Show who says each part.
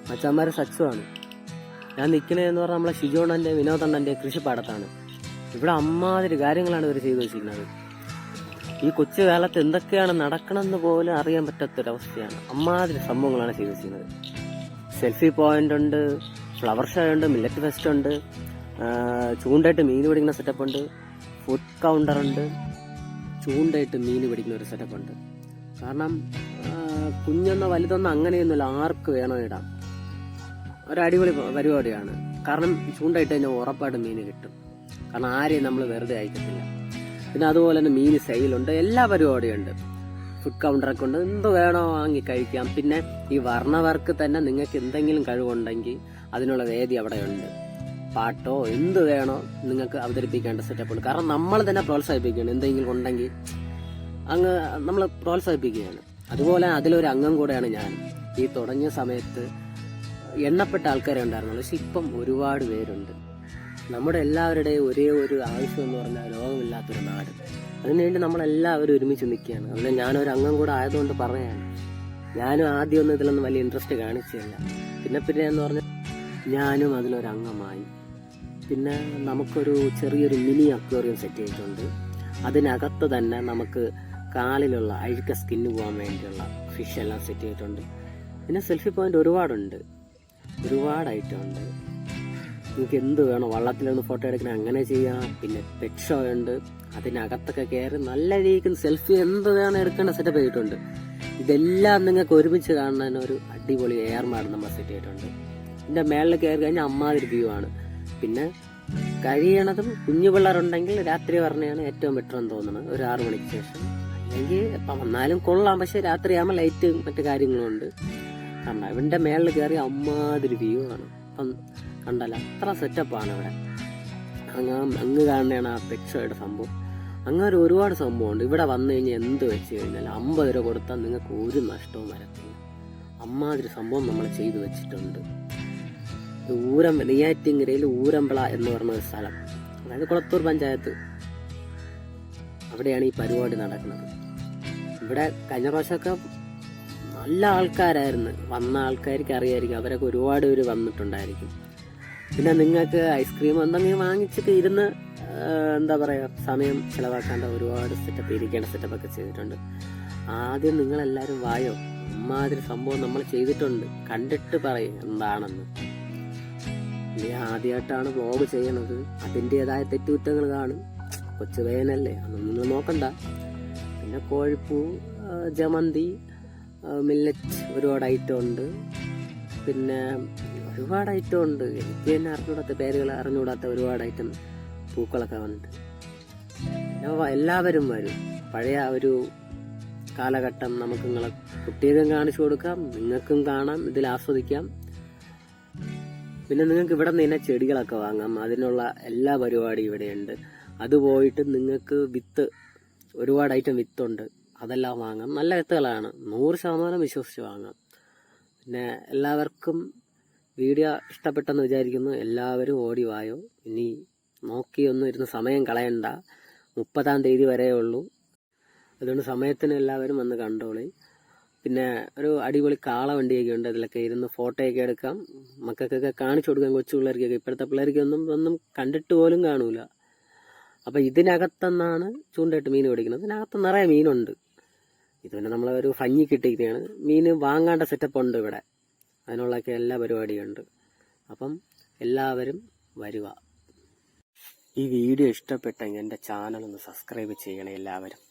Speaker 1: മച്ചാന്മാർ സച്ചുവാണ്. ഞാൻ നിൽക്കണതെന്ന് പറഞ്ഞാൽ നമ്മളെ ഷിജോണൻ്റെ വിനോദണ്ണൻ്റെ കൃഷിപ്പാടത്താണ്. ഇവിടെ അമ്മാതിരി കാര്യങ്ങളാണ് ഇവർ ചെയ്തു വെച്ചിരിക്കുന്നത്. ഈ കൊച്ചു കാലത്ത് എന്തൊക്കെയാണ് നടക്കണമെന്ന് പോലും അറിയാൻ പറ്റാത്തൊരവസ്ഥയാണ്. അമ്മാതിരി സംഭവങ്ങളാണ് ചെയ്തു വെച്ചിരിക്കുന്നത്. സെൽഫി പോയിന്റ് ഉണ്ട്, ഫ്ലവർ ഷോ ഉണ്ട്, മില്ലറ്റ് ഫെസ്റ്റ് ഉണ്ട്, ചൂണ്ടായിട്ട് മീൻ പിടിക്കുന്ന സെറ്റപ്പ് ഉണ്ട്, ഫുഡ് കൗണ്ടർ ഉണ്ട്, ചൂണ്ടായിട്ട് മീൻ പിടിക്കുന്ന ഒരു സെറ്റപ്പ് ഉണ്ട്. കാരണം കുഞ്ഞെന്നോ വലുതൊന്നോ അങ്ങനെയൊന്നുമില്ല, ആർക്ക് വേണോ ഇടാം. ഒരടിപൊളി പരിപാടിയാണ്. കാരണം ചൂണ്ടായിട്ട് കഴിഞ്ഞാൽ ഉറപ്പായിട്ട് മീൻ കിട്ടും. കാരണം ആരെയും നമ്മൾ വെറുതെ അയക്കത്തില്ല. പിന്നെ അതുപോലെ തന്നെ മീൻ സെയിലുണ്ട്, എല്ലാ പരിപാടിയുണ്ട്. ഫുഡ് കൗണ്ടറൊക്കെ ഉണ്ട്, എന്ത് വേണോ വാങ്ങി കഴിക്കാം. പിന്നെ ഈ വർണ്ണവർക്ക് തന്നെ നിങ്ങൾക്ക് എന്തെങ്കിലും കഴിവുണ്ടെങ്കിൽ അതിനുള്ള വേദി അവിടെയുണ്ട്. പാട്ടോ എന്ത് വേണോ നിങ്ങൾക്ക് അവതരിപ്പിക്കേണ്ട സെറ്റപ്പ് ഉണ്ട്. കാരണം നമ്മൾ തന്നെ പ്രോത്സാഹിപ്പിക്കുകയാണ്. എന്തെങ്കിലും ഉണ്ടെങ്കിൽ അങ്ങ് നമ്മൾ പ്രോത്സാഹിപ്പിക്കുകയാണ്. അതുപോലെ അതിലൊരു അംഗം കൂടെയാണ് ഞാൻ. ഈ തുടങ്ങിയ സമയത്ത് എണ്ണപ്പെട്ട ആൾക്കാരെ ഉണ്ടായിരുന്നുള്ളൂ, പക്ഷെ ഇപ്പം ഒരുപാട് പേരുണ്ട്. നമ്മുടെ എല്ലാവരുടെയും ഒരേ ഒരു ആവശ്യം എന്ന് പറഞ്ഞാൽ രോഗമില്ലാത്തൊരു നാട്. അതിനുവേണ്ടി നമ്മളെല്ലാവരും ഒരുമിച്ച് നിൽക്കുകയാണ്. അതുകൊണ്ട് ഞാനൊരു അംഗം കൂടെ ആയതുകൊണ്ട് പറയാണ്. ഞാനും ആദ്യമൊന്നും ഇതിലൊന്നും വലിയ ഇൻട്രസ്റ്റ് കാണിച്ചില്ല. പിന്നെ എന്ന് പറഞ്ഞാൽ ഞാനും അതിലൊരു അംഗമായി. പിന്നെ നമുക്കൊരു ചെറിയൊരു മിനി അക്വേറിയം സെറ്റ് ചെയ്തിട്ടുണ്ട്. അതിനകത്ത് തന്നെ നമുക്ക് കാലിലുള്ള അഴുക്ക സ്കിന്ന് പോകാൻ വേണ്ടിയുള്ള ഫിഷ് എല്ലാം സെറ്റ് ചെയ്തിട്ടുണ്ട്. പിന്നെ സെൽഫി പോയിന്റ് ഒരുപാടുണ്ട്, ഒരുപാട് ഐറ്റം ഉണ്ട്. നിങ്ങൾക്ക് എന്ത് വേണോ, വള്ളത്തിലൊന്ന് ഫോട്ടോ എടുക്കണം അങ്ങനെ ചെയ്യാം. പിന്നെ പെറ്റ് ഷോ ഉണ്ട്, അതിനകത്തൊക്കെ കയറി നല്ല രീതിക്ക് സെൽഫി എന്ത് വേണം എടുക്കേണ്ട സെറ്റപ്പ് ചെയ്തിട്ടുണ്ട്. ഇതെല്ലാം നിങ്ങൾക്ക് ഒരുമിച്ച് കാണാൻ ഒരു അടിപൊളി എയർമാർഡ് നമ്മൾ സെറ്റ് ചെയ്തിട്ടുണ്ട്. ഇതിൻ്റെ മേളിൽ കയറി കഴിഞ്ഞാൽ അമ്മാതിരി വ്യൂ ആണ്. പിന്നെ കഴിയണതും കുഞ്ഞു പിള്ളേരുണ്ടെങ്കിൽ രാത്രി പറഞ്ഞാണ് ഏറ്റവും ബെറ്റർ എന്ന് തോന്നുന്നത്, ഒരു 6 മണിക്ക് ശേഷം. അല്ലെങ്കിൽ എപ്പം വന്നാലും കൊള്ളാം, പക്ഷെ രാത്രിയാകുമ്പോൾ ലൈറ്റ് മറ്റു കാര്യങ്ങളും ഉണ്ട്. കാരണം ഇവൻ്റെ മേളിൽ കയറി അമ്മാതിരി വ്യൂ ആണ്. അപ്പം കണ്ടല്ല, അത്ര സെറ്റപ്പാണ് ഇവിടെ. അങ്ങ് കാണുന്നതാണ് ആ പെക്ഷയുടെ സംഭവം. അങ്ങനെ ഒരുപാട് സംഭവമുണ്ട്. ഇവിടെ വന്നു കഴിഞ്ഞാൽ എന്ത് വെച്ച് കഴിഞ്ഞാൽ 50 രൂപ കൊടുത്താൽ നിങ്ങൾക്ക് ഒരു നഷ്ടവും വരത്തില്ല. അമ്മാതിരി സംഭവം നമ്മൾ ചെയ്തു വെച്ചിട്ടുണ്ട്. നെയ്യാറ്റിൻകരയിൽ ഊരമ്പള എന്ന് പറഞ്ഞ ഒരു സ്ഥലം, അതായത് കുളത്തൂർ പഞ്ചായത്ത്, അവിടെയാണ് ഈ പരിപാടി നടക്കുന്നത്. ഇവിടെ കഴിഞ്ഞ പ്രാവശ്യമൊക്കെ നല്ല ആൾക്കാരായിരുന്നു. വന്ന ആൾക്കാർക്ക് അറിയായിരിക്കും, അവരൊക്കെ ഒരുപാട് പേര് വന്നിട്ടുണ്ടായിരിക്കും. പിന്നെ നിങ്ങൾക്ക് ഐസ്ക്രീം എന്തെങ്കിലും വാങ്ങിച്ചിട്ട് ഇരുന്ന് എന്താ പറയുക സമയം ചിലവാക്കാണ്ട് ഒരുപാട് സെറ്റപ്പ്, ഇരിക്കേണ്ട സെറ്റപ്പൊക്കെ ചെയ്തിട്ടുണ്ട്. ആദ്യം നിങ്ങളെല്ലാവരും വായോ, അമ്മാതിരി സംഭവം നമ്മൾ ചെയ്തിട്ടുണ്ട്. കണ്ടിട്ട് പറയും എന്താണെന്ന്. ഇനി ആദ്യമായിട്ടാണ് വ്ലോഗ് ചെയ്യണത്, അതിൻ്റെതായ തെറ്റുകുറ്റങ്ങൾ കാണും. കൊച്ചു വേനല്ലേ, അതൊന്നും നിങ്ങൾ നോക്കണ്ട. പിന്നെ കോഴിപ്പൂ, ജമന്തി, മില്ലറ്റ് ഒരുപാട് ഐറ്റം ഉണ്ട്. പിന്നെ ഒരുപാട് ഐറ്റം ഉണ്ട്. എനിക്ക് തന്നെ അറിഞ്ഞൂടാത്ത പേരുകൾ അറിഞ്ഞുകൂടാത്ത ഒരുപാട് ഐറ്റം പൂക്കളൊക്കെ ഉണ്ട്. പിന്നെ എല്ലാവരും വരും. പഴയ ഒരു കാലഘട്ടം നമുക്ക് നിങ്ങളെ കുട്ടികൾക്കും കാണിച്ചു കൊടുക്കാം, നിങ്ങൾക്കും കാണാം, ഇതിൽ ആസ്വദിക്കാം. പിന്നെ നിങ്ങൾക്ക് ഇവിടെ നിന്ന് തന്നെ ചെടികളൊക്കെ വാങ്ങാം. അതിനുള്ള എല്ലാ പരിപാടിയും ഇവിടെയുണ്ട്. അത് പോയിട്ട് നിങ്ങൾക്ക് വിത്ത്, ഒരുപാട് ഐറ്റം വിത്തുണ്ട്, അതെല്ലാം വാങ്ങാം. നല്ല വിത്തുകളാണ്, 100% വിശ്വസിച്ച് വാങ്ങാം. പിന്നെ എല്ലാവർക്കും വീഡിയോ ഇഷ്ടപ്പെട്ടെന്ന് വിചാരിക്കുന്നു. എല്ലാവരും ഓടി വായോ. ഇനി നോക്കിയൊന്നും ഇരുന്ന് സമയം കളയണ്ട. 30-ാം തീയതി വരെ ഉള്ളൂ. അതുകൊണ്ട് സമയത്തിന് എല്ലാവരും വന്ന് കണ്ടോളി. പിന്നെ ഒരു അടിപൊളി കാള വണ്ടിയൊക്കെ ഉണ്ട്, അതിലൊക്കെ ഇരുന്ന് ഫോട്ടോയൊക്കെ എടുക്കാം. മക്കൾക്കൊക്കെ കാണിച്ചു കൊടുക്കാം, കൊച്ചു പിള്ളേർക്കൊക്കെ. ഇപ്പോഴത്തെ പിള്ളേർക്കൊന്നും കണ്ടിട്ട് പോലും കാണൂല. അപ്പം ഇതിനകത്തെന്നാണ് ചൂണ്ടയിട്ട് മീൻ പിടിക്കുന്നത്. ഇതിനകത്ത് നിറയെ മീനുണ്ട്. ഇത് പിന്നെ നമ്മളൊരു ഭംഗി കിട്ടിയിരിക്കുകയാണ്. മീൻ വാങ്ങാണ്ട സെറ്റപ്പ് ഉണ്ട് ഇവിടെ. അതിനുള്ളൊക്കെ എല്ലാ പരിപാടിയുണ്ട്. അപ്പം എല്ലാവരും വരുക. ഈ വീഡിയോ ഇഷ്ടപ്പെട്ടെങ്കിൽ എൻ്റെ ചാനൽ ഒന്ന് സബ്സ്ക്രൈബ് ചെയ്യണേ എല്ലാവരും.